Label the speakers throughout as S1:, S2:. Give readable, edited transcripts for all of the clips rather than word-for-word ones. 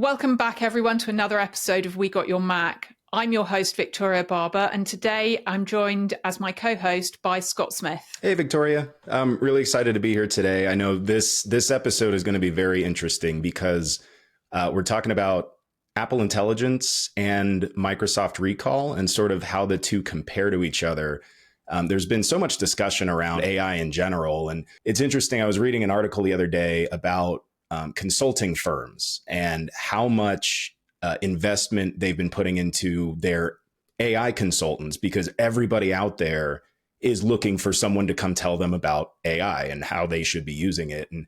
S1: Welcome back, everyone, to another episode of We Got Your Mac. I'm your host, Victoria Barber, and today I'm joined as my co-host by Scott Smith.
S2: Hey, Victoria. I'm really excited to be here today. I know this episode is going to be very interesting because we're talking about Apple Intelligence and Microsoft Recall and sort of how the two compare to each other. There's been so much discussion around AI in general, and it's interesting. I was reading an article the other day about consulting firms and how much investment they've been putting into their AI consultants because everybody out there is looking for someone to come tell them about AI and how they should be using it. And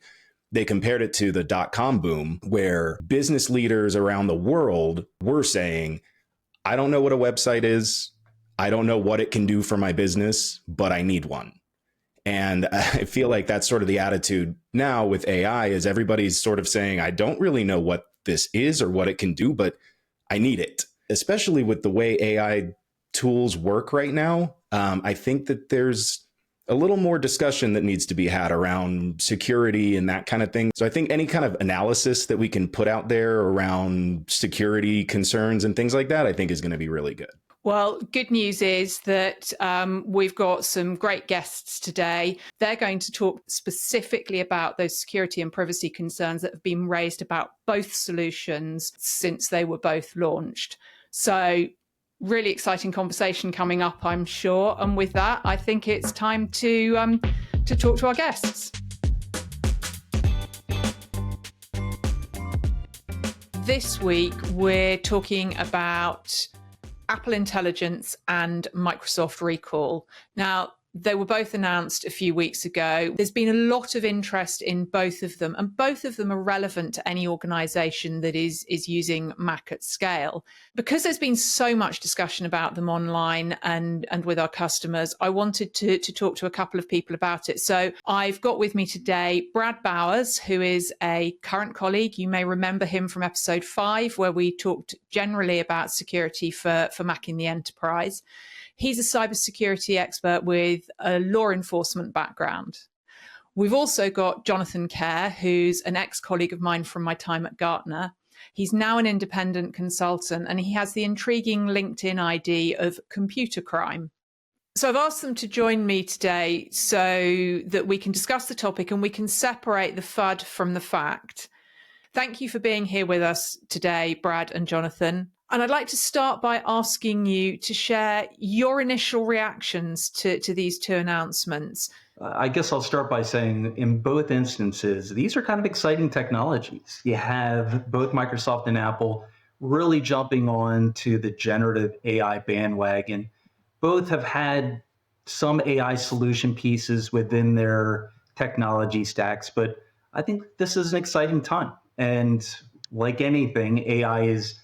S2: they compared it to the dot-com boom where business leaders around the world were saying, I don't know what a website is. I don't know what it can do for my business, but I need one. And I feel like that's sort of the attitude now with AI is everybody's sort of saying, I don't really know what this is or what it can do, but I need it. Especially with the way AI tools work right now, I think that there's a little more discussion that needs to be had around security and that kind of thing. So I think any kind of analysis that we can put out there around security concerns and things like that, I think is going to be really good.
S1: Well, good news is that we've got some great guests today. They're going to talk specifically about those security and privacy concerns that have been raised about both solutions since they were both launched. So really exciting conversation coming up, I'm sure. And with that, I think it's time to talk to our guests. This week, we're talking about Apple Intelligence and Microsoft Recall. Now, they were both announced a few weeks ago. There's been a lot of interest in both of them, and both of them are relevant to any organization that is using Mac at scale. Because there's been so much discussion about them online and with our customers, I wanted to talk to a couple of people about it. So I've got with me today Brad Bowers, who is a current colleague. You may remember him from episode 5, where we talked generally about security for Mac in the enterprise. He's a cybersecurity expert with a law enforcement background. We've also got Jonathan Kerr, who's an ex-colleague of mine from my time at Gartner. He's now an independent consultant, and he has the intriguing LinkedIn ID of computer crime. So I've asked them to join me today so that we can discuss the topic and we can separate the FUD from the fact. Thank you for being here with us today, Brad and Jonathan. And I'd like to start by asking you to share your initial reactions to these two announcements.
S3: I guess I'll start by saying in both instances, these are kind of exciting technologies. You have both Microsoft and Apple really jumping on to the generative AI bandwagon. Both have had some AI solution pieces within their technology stacks, but I think this is an exciting time. And like anything, AI is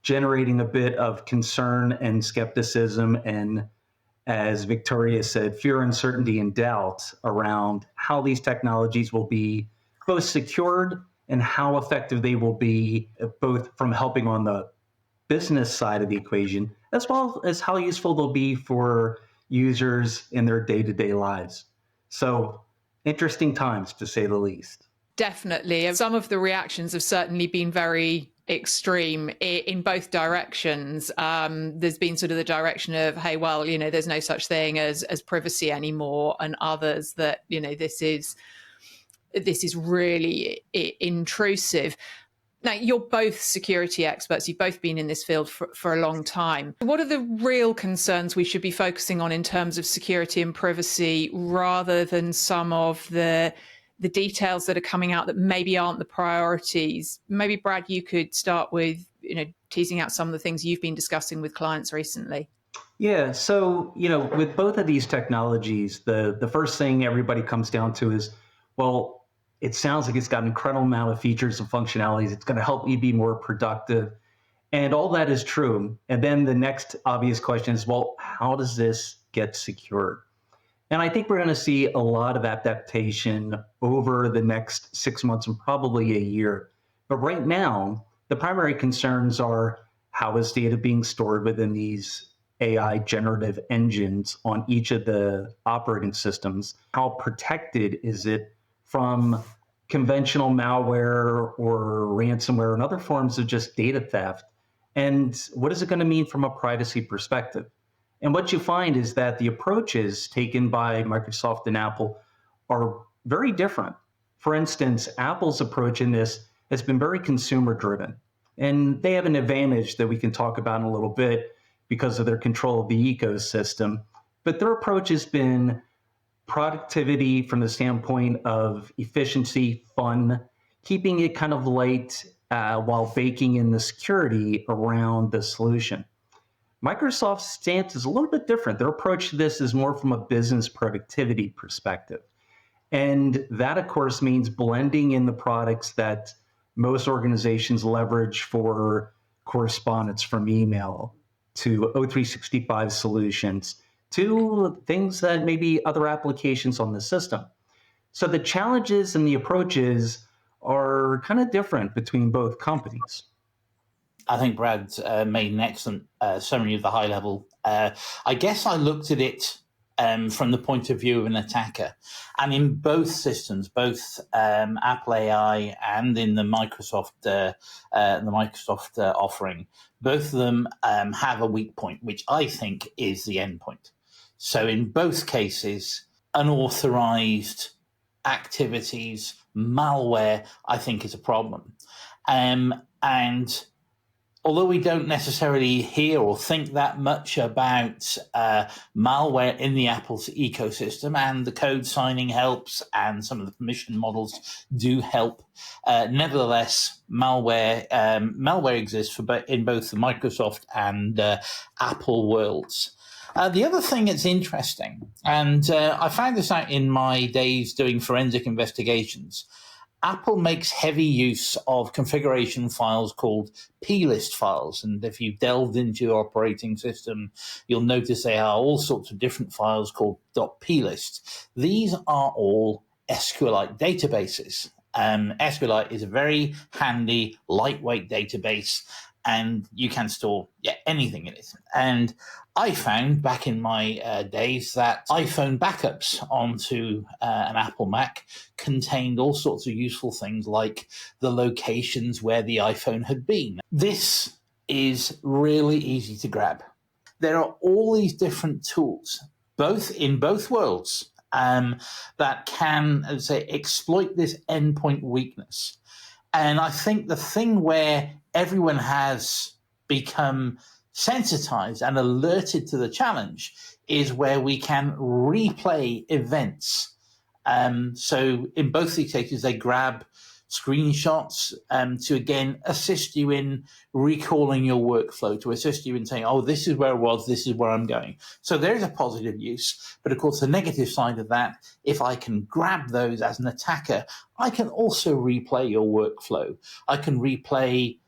S3: generating a bit of concern and skepticism and, as Victoria said, fear, uncertainty, and doubt around how these technologies will be both secured and how effective they will be, both from helping on the business side of the equation, as well as how useful they'll be for users in their day-to-day lives. So interesting times, to say the least.
S1: Definitely. Some of the reactions have certainly been very extreme in both directions. There's been sort of the direction of, hey, well, there's no such thing as privacy anymore, and others that, this is really intrusive. Now, you're both security experts. You've both been in this field for a long time. What are the real concerns we should be focusing on in terms of security and privacy rather than some of the details that are coming out that maybe aren't the priorities? Maybe, Brad, you could start with, teasing out some of the things you've been discussing with clients recently.
S3: Yeah, so, with both of these technologies, the first thing everybody comes down to is, well, it sounds like it's got an incredible amount of features and functionalities. It's going to help me be more productive. And all that is true. And then the next obvious question is, well, how does this get secured? And I think we're going to see a lot of adaptation over the next 6 months and probably a year. But right now, the primary concerns are, how is data being stored within these AI generative engines on each of the operating systems? How protected is it from conventional malware or ransomware and other forms of just data theft. And what is it going to mean from a privacy perspective? And what you find is that the approaches taken by Microsoft and Apple are very different. For instance, Apple's approach in this has been very consumer driven. And they have an advantage that we can talk about in a little bit because of their control of the ecosystem. But their approach has been productivity from the standpoint of efficiency, fun, keeping it kind of light while baking in the security around the solution. Microsoft's stance is a little bit different. Their approach to this is more from a business productivity perspective. And that, of course, means blending in the products that most organizations leverage for correspondence, from email to O365 solutions to things that maybe other applications on the system. So the challenges and the approaches are kind of different between both companies.
S4: I think Brad made an excellent summary of the high level. I guess I looked at it from the point of view of an attacker. And in both systems, both Apple AI and in the Microsoft offering, both of them have a weak point, which I think is the endpoint. So in both cases, unauthorized activities, malware, I think is a problem. And although we don't necessarily hear or think that much about malware in the Apple's ecosystem, and the code signing helps, and some of the permission models do help, nevertheless, malware exists in both the Microsoft and Apple worlds. The other thing that's interesting, and I found this out in my days doing forensic investigations, Apple makes heavy use of configuration files called plist files. And if you've delved into your operating system, you'll notice there are all sorts of different files called .plist. These are all SQLite databases. SQLite is a very handy, lightweight database, and you can store anything in it. And I found back in my days that iPhone backups onto an Apple Mac contained all sorts of useful things like the locations where the iPhone had been. This is really easy to grab. There are all these different tools, in both worlds, that can, as I say, exploit this endpoint weakness. And I think the thing where everyone has become sensitized and alerted to the challenge is where we can replay events. So in both these cases, they grab screenshots to, again, assist you in recalling your workflow, to assist you in saying, oh, this is where I was, this is where I'm going. So there's a positive use. But of course, the negative side of that, if I can grab those as an attacker, I can also replay your workflow. I can replay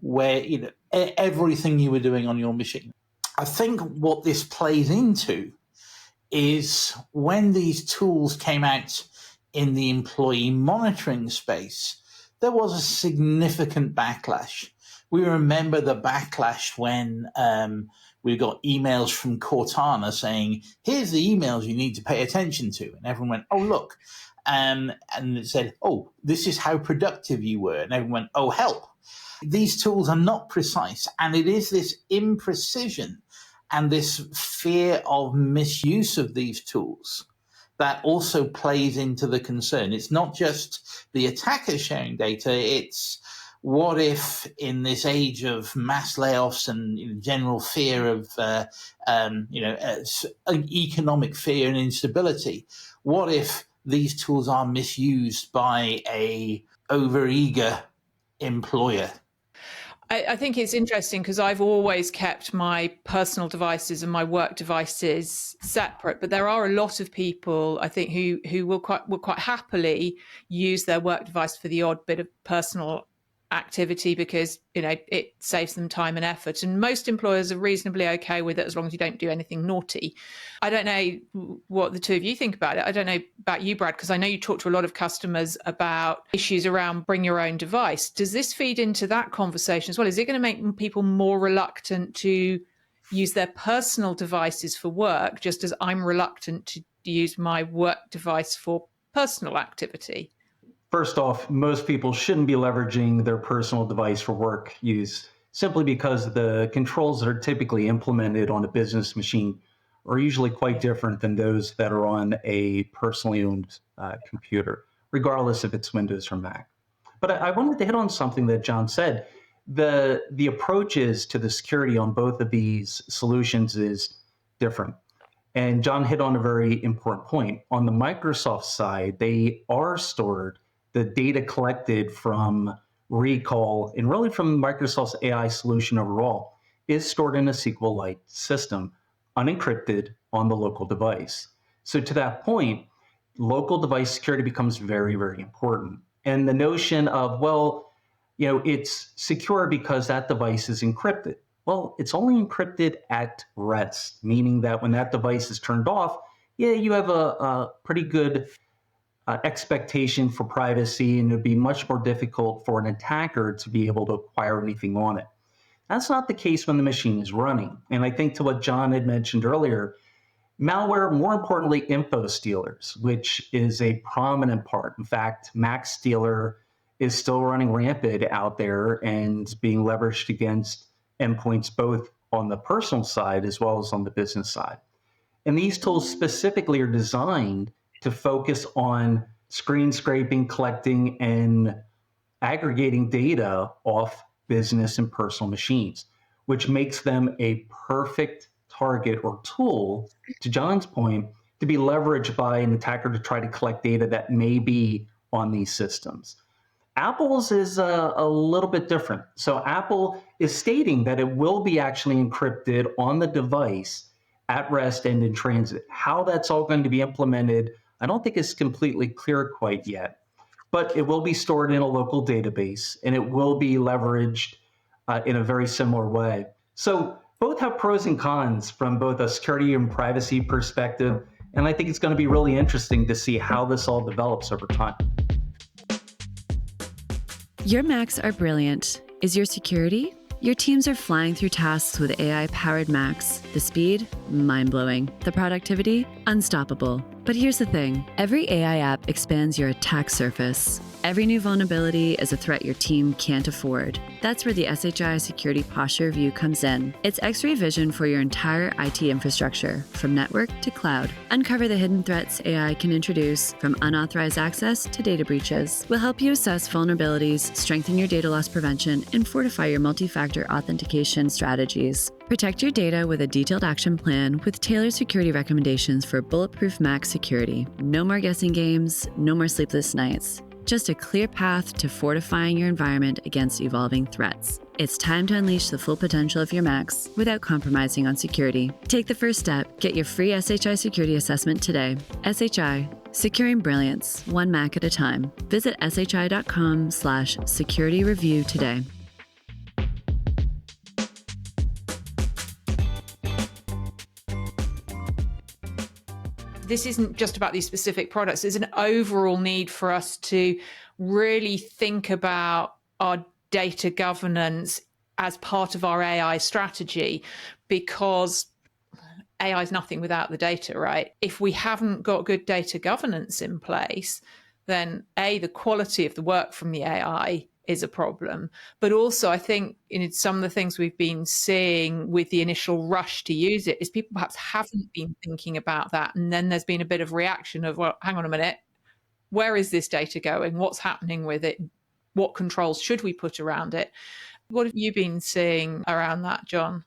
S4: where everything you were doing on your machine. I think what this plays into is when these tools came out in the employee monitoring space, there was a significant backlash. We remember the backlash when we got emails from Cortana saying, here's the emails you need to pay attention to. And everyone went, oh, look. And it said, oh, this is how productive you were. And everyone went, oh, help. These tools are not precise. And it is this imprecision and this fear of misuse of these tools that also plays into the concern. It's not just the attacker sharing data, it's what if in this age of mass layoffs and general fear of economic fear and instability, what if these tools are misused by a overeager employer?
S1: I think it's interesting because I've always kept my personal devices and my work devices separate, but there are a lot of people, I think, who will quite happily use their work device for the odd bit of personal activity because it saves them time and effort, and most employers are reasonably okay with it as long as you don't do anything naughty. I don't know what the two of you think about it. I don't know about you, Brad, because I know you talk to a lot of customers about issues around bring your own device. Does this feed into that conversation as well? Is it going to make people more reluctant to use their personal devices for work, just as I'm reluctant to use my work device for personal activity?
S3: First off, most people shouldn't be leveraging their personal device for work use simply because the controls that are typically implemented on a business machine are usually quite different than those that are on a personally owned computer, regardless if it's Windows or Mac. But I wanted to hit on something that John said. The approaches to the security on both of these solutions is different. And John hit on a very important point. On the Microsoft side, they are stored, the data collected from Recall and really from Microsoft's AI solution overall is stored in a SQLite system, unencrypted on the local device. So to that point, local device security becomes very, very important. And the notion of, well, it's secure because that device is encrypted. Well, it's only encrypted at rest, meaning that when that device is turned off, you have a pretty good expectation for privacy, and it would be much more difficult for an attacker to be able to acquire anything on it. That's not the case when the machine is running. And I think to what John had mentioned earlier, malware, more importantly, info stealers, which is a prominent part. In fact, Mac Stealer is still running rampant out there and being leveraged against endpoints both on the personal side as well as on the business side. And these tools specifically are designed to focus on screen scraping, collecting, and aggregating data off business and personal machines, which makes them a perfect target or tool, to John's point, to be leveraged by an attacker to try to collect data that may be on these systems. Apple's is a little bit different. So Apple is stating that it will be actually encrypted on the device at rest and in transit. How that's all going to be implemented, I don't think is completely clear quite yet, but it will be stored in a local database and it will be leveraged in a very similar way. So both have pros and cons from both a security and privacy perspective. And I think it's going to be really interesting to see how this all develops over time.
S5: Your Macs are brilliant. Is your security? Your teams are flying through tasks with AI-powered Macs. The speed? Mind-blowing. The productivity? Unstoppable. But here's the thing. Every AI app expands your attack surface. Every new vulnerability is a threat your team can't afford. That's where the SHI Security Posture Review comes in. It's X-ray vision for your entire IT infrastructure, from network to cloud. Uncover the hidden threats AI can introduce, from unauthorized access to data breaches. We'll help you assess vulnerabilities, strengthen your data loss prevention, and fortify your multi-factor authentication strategies. Protect your data with a detailed action plan with tailored security recommendations for bulletproof Mac security. No more guessing games, no more sleepless nights. Just a clear path to fortifying your environment against evolving threats. It's time to unleash the full potential of your Macs without compromising on security. Take the first step. Get your free SHI security assessment today. SHI, securing brilliance, one Mac at a time. Visit shi.com/security review today.
S1: This isn't just about these specific products. There's an overall need for us to really think about our data governance as part of our AI strategy, because AI is nothing without the data, right? If we haven't got good data governance in place, then the quality of the work from the AI is a problem. But also, I think some of the things we've been seeing with the initial rush to use it is people perhaps haven't been thinking about that. And then there's been a bit of reaction of, well, hang on a minute, where is this data going? What's happening with it? What controls should we put around it? What have you been seeing around that, John?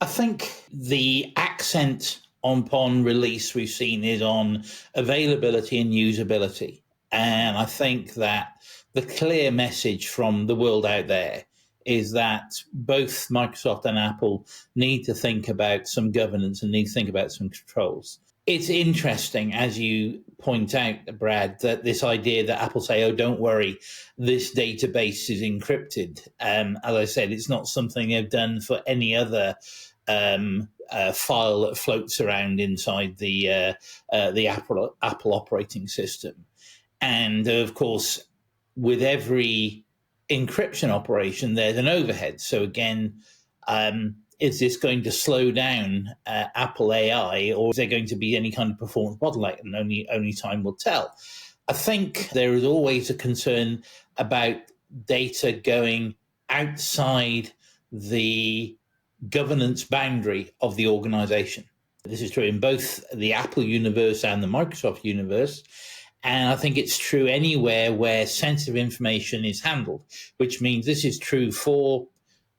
S4: I think the accent upon release we've seen is on availability and usability. And I think that the clear message from the world out there is that both Microsoft and Apple need to think about some governance and need to think about some controls. It's interesting, as you point out, Brad, that this idea that Apple say, oh, don't worry, this database is encrypted. As I said, it's not something they've done for any other file that floats around inside the Apple operating system. And of course, with every encryption operation, there's an overhead. So again, is this going to slow down Apple AI, or is there going to be any kind of performance bottleneck? And only time will tell. I think there is always a concern about data going outside the governance boundary of the organization. This is true in both the Apple universe and the Microsoft universe. And I think it's true anywhere where sensitive information is handled, which means this is true for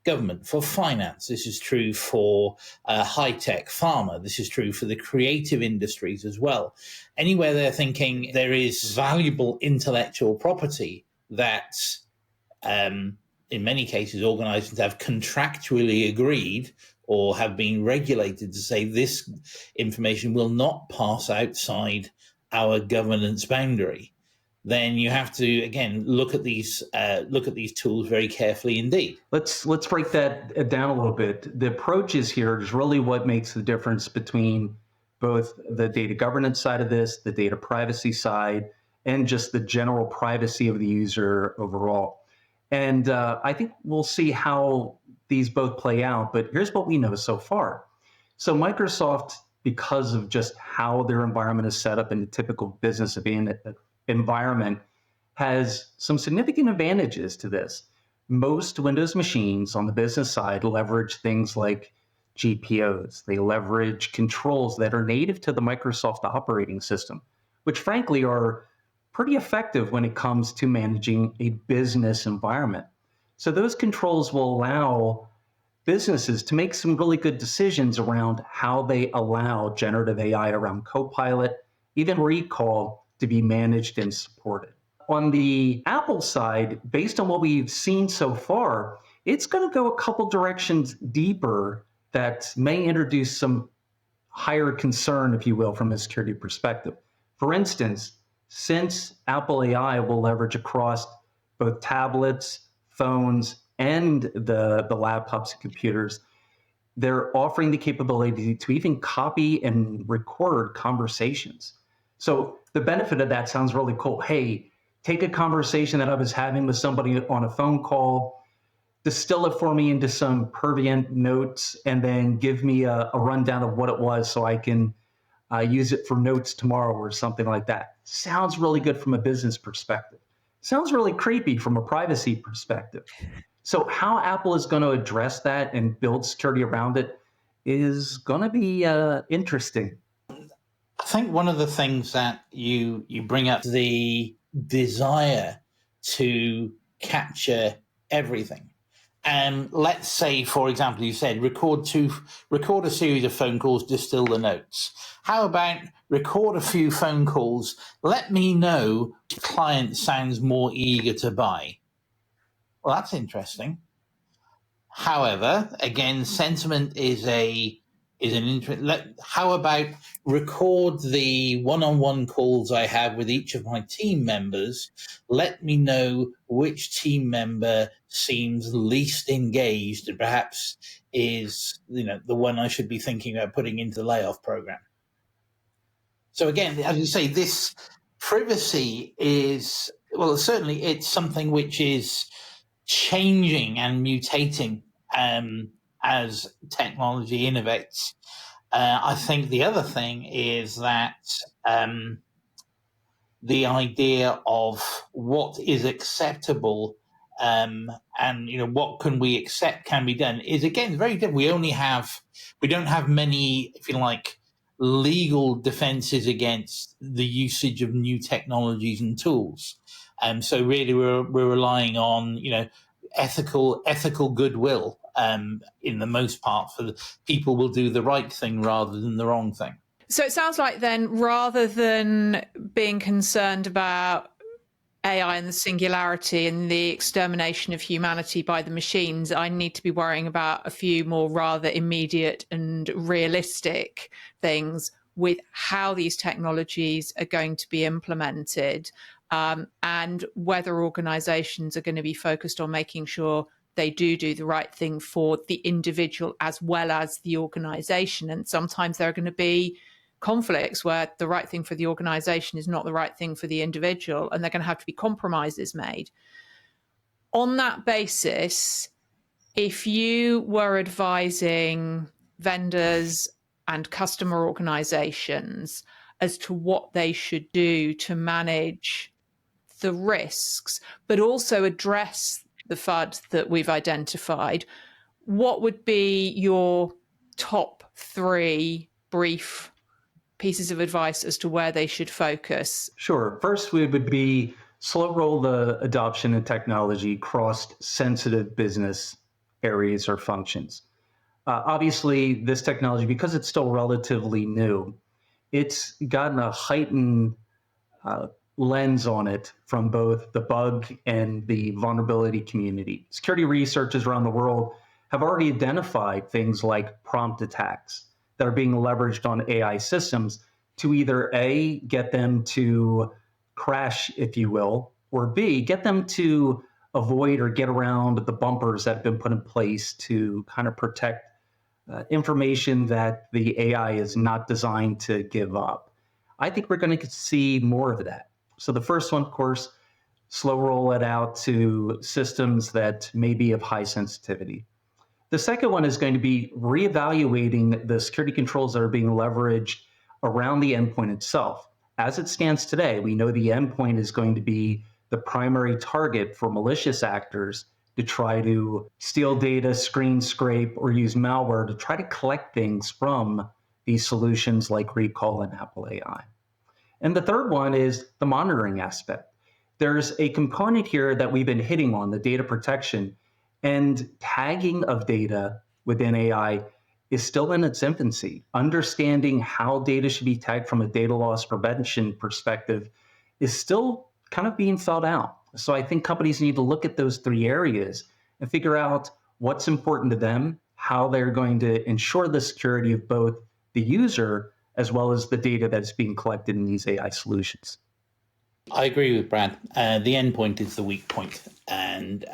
S4: government, for finance. This is true for high-tech, pharma. This is true for the creative industries as well. Anywhere they're thinking there is valuable intellectual property that, in many cases, organizations have contractually agreed or have been regulated to say this information will not pass outside our governance boundary, then you have to again look at these tools very carefully indeed.
S3: Let's break that down a little bit. The approaches here is really what makes the difference between both the data governance side of this, the data privacy side, and just the general privacy of the user overall. And I think we'll see how these both play out. But here's what we know so far. So Microsoft, because of just how their environment is set up in the typical business environment, has some significant advantages to this. Most Windows machines on the business side leverage things like GPOs. They leverage controls that are native to the Microsoft operating system, which frankly are pretty effective when it comes to managing a business environment. So those controls will allow businesses to make some really good decisions around how they allow generative AI around Copilot, even Recall, to be managed and supported. On the Apple side, based on what we've seen so far, it's going to go a couple directions deeper that may introduce some higher concern, if you will, from a security perspective. For instance, since Apple AI will leverage across both tablets, phones, and the laptops and computers, they're offering the capability to even copy and record conversations. So the benefit of that sounds really cool. Hey, take a conversation that I was having with somebody on a phone call, distill it for me into some pertinent notes, and then give me a rundown of what it was so I can use it for notes tomorrow or something like that. Sounds really good from a business perspective. Sounds really creepy from a privacy perspective. So how Apple is going to address that and build security around it is going to be interesting.
S4: I think one of the things that you bring up, the desire to capture everything. And let's say, for example, you said record a series of phone calls, distill the notes. How about record a few phone calls? Let me know which client sounds more eager to buy. Well, that's interesting. However, again, sentiment is an interest. How about record the one-on-one calls I have with each of my team members? Let me know which team member seems least engaged and perhaps is, the one I should be thinking about putting into the layoff program. So again, as you say, this privacy is, well, certainly it's something which is changing and mutating as technology innovates. I think the other thing is that the idea of what is acceptable and what can we accept can be done is again very different. We don't have many, if you like, legal defenses against the usage of new technologies and tools. So really we're relying on, ethical goodwill in the most part for the people will do the right thing rather than the wrong thing.
S1: So it sounds like then rather than being concerned about AI and the singularity and the extermination of humanity by the machines, I need to be worrying about a few more rather immediate and realistic things with how these technologies are going to be implemented, and whether organizations are going to be focused on making sure they do the right thing for the individual as well as the organization. And sometimes there are going to be conflicts where the right thing for the organization is not the right thing for the individual, and they're going to have to be compromises made. On that basis, if you were advising vendors and customer organizations as to what they should do to manage the risks, but also address the FUD that we've identified, what would be your top 3 brief pieces of advice as to where they should focus?
S3: Sure. First, we would be slow roll the adoption of technology across sensitive business areas or functions. Obviously, this technology, because it's still relatively new, it's gotten a heightened lens on it from both the bug and the vulnerability community. Security researchers around the world have already identified things like prompt attacks that are being leveraged on AI systems to either A, get them to crash, if you will, or B, get them to avoid or get around the bumpers that have been put in place to kind of protect information that the AI is not designed to give up. I think we're going to see more of that. So the first one, of course, slow roll it out to systems that may be of high sensitivity. The second one is going to be reevaluating the security controls that are being leveraged around the endpoint itself. As it stands today, we know the endpoint is going to be the primary target for malicious actors to try to steal data, screen scrape, or use malware to try to collect things from these solutions like Recall and Apple AI. And the third one is the monitoring aspect. There's a component here that we've been hitting on, the data protection, and tagging of data within AI is still in its infancy. Understanding how data should be tagged from a data loss prevention perspective is still kind of being felt out. So I think companies need to look at those 3 areas and figure out what's important to them, how they're going to ensure the security of both the user as well as the data that's being collected in these AI solutions.
S4: I agree with Brad. The endpoint is the weak point. And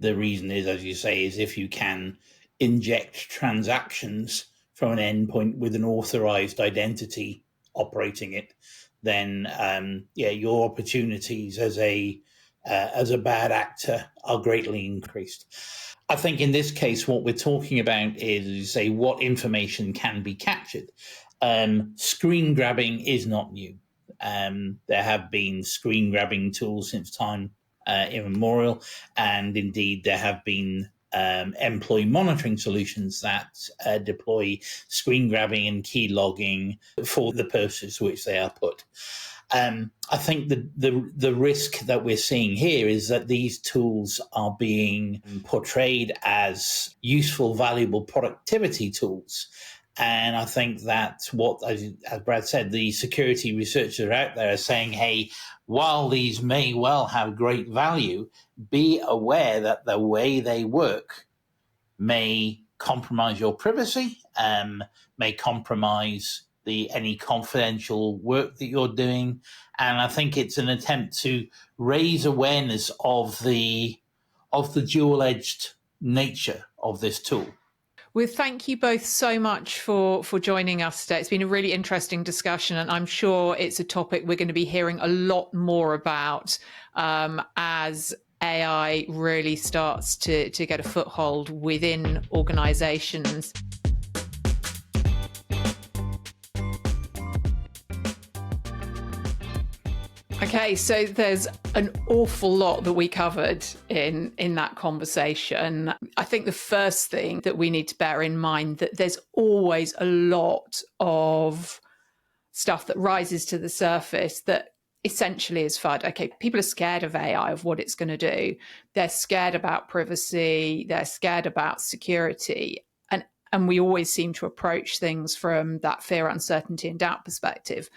S4: the reason is, as you say, is if you can inject transactions from an endpoint with an authorized identity operating it, then your opportunities as a bad actor are greatly increased. I think in this case, what we're talking about is, say, what information can be captured. Screen grabbing is not new. There have been screen grabbing tools since time immemorial, and indeed there have been employee monitoring solutions that deploy screen grabbing and key logging for the purposes which they are put. I think the risk that we're seeing here is that these tools are being portrayed as useful, valuable productivity tools. And I think that's what, as Brad said, the security researchers out there are saying, hey, while these may well have great value, be aware that the way they work may compromise your privacy, may compromise any confidential work that you're doing. And I think it's an attempt to raise awareness of the dual-edged nature of this tool.
S1: Well, thank you both so much for joining us today. It's been a really interesting discussion, and I'm sure it's a topic we're going to be hearing a lot more about as AI really starts to get a foothold within organizations. Okay, so there's an awful lot that we covered in that conversation. I think the first thing that we need to bear in mind that there's always a lot of stuff that rises to the surface that essentially is FUD. Okay, people are scared of AI, of what it's going to do. They're scared about privacy. They're scared about security. And we always seem to approach things from that fear, uncertainty, and doubt perspective.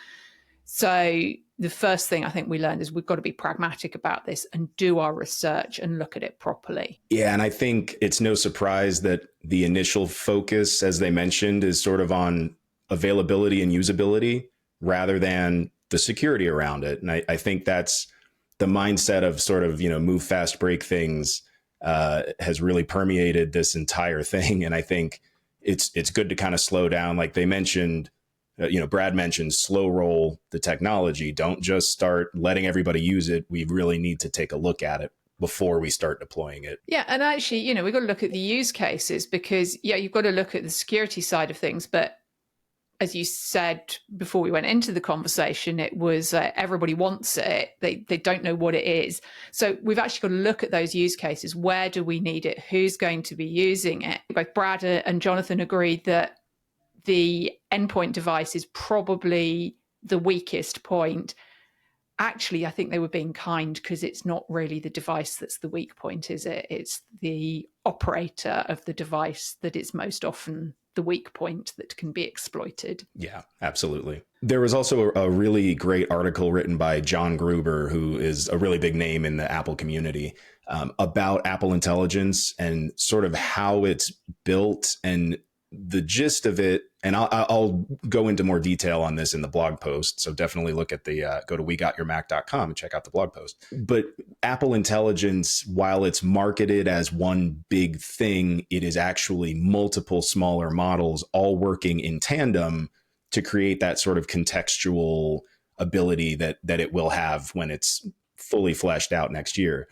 S1: So the first thing I think we learned is we've got to be pragmatic about this and do our research and look at it properly.
S2: Yeah, and I think it's no surprise that the initial focus, as they mentioned, is sort of on availability and usability rather than the security around it. And I think that's the mindset of sort of, move fast, break things has really permeated this entire thing. And I think it's good to kind of slow down. Like they mentioned, Brad mentioned slow roll the technology. Don't just start letting everybody use it. We really need to take a look at it before we start deploying it.
S1: Yeah. And actually, we've got to look at the use cases because, you've got to look at the security side of things, but as you said before we went into the conversation, it was everybody wants it. They don't know what it is. So we've actually got to look at those use cases. Where do we need it? Who's going to be using it? Both Brad and Jonathan agreed that the endpoint device is probably the weakest point. Actually, I think they were being kind, because it's not really the device that's the weak point, is it? It's the operator of the device that is most often the weak point that can be exploited.
S2: Yeah, absolutely. There was also a really great article written by John Gruber, who is a really big name in the Apple community, about Apple Intelligence and sort of how it's built and the gist of it. And I'll go into more detail on this in the blog post. So definitely look at go to wegotyourmac.com and check out the blog post. But Apple Intelligence, while it's marketed as one big thing, it is actually multiple smaller models all working in tandem to create that sort of contextual ability that it will have when it's fully fleshed out next year.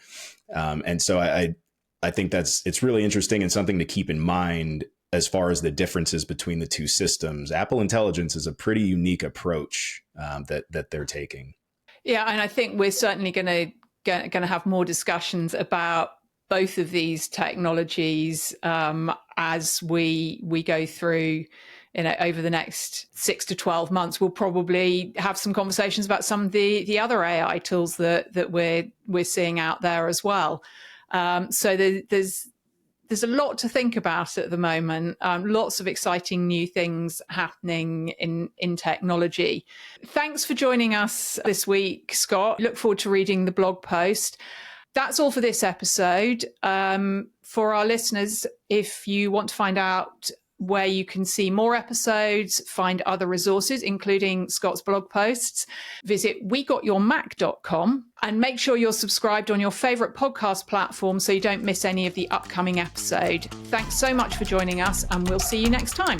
S2: And so I think it's really interesting and something to keep in mind as far as the differences between the two systems. Apple Intelligence is a pretty unique approach that they're taking.
S1: Yeah, and I think we're certainly going to have more discussions about both of these technologies as we go through. Over the next 6 to 12 months, we'll probably have some conversations about some of the other AI tools that we're seeing out there as well. So there's a lot to think about at the moment. Lots of exciting new things happening in technology. Thanks for joining us this week, Scott. Look forward to reading the blog post. That's all for this episode. For our listeners, if you want to find out where you can see more episodes, find other resources, including Scott's blog posts, visit wegotyourmac.com and make sure you're subscribed on your favorite podcast platform so you don't miss any of the upcoming episode. Thanks so much for joining us, and we'll see you next time.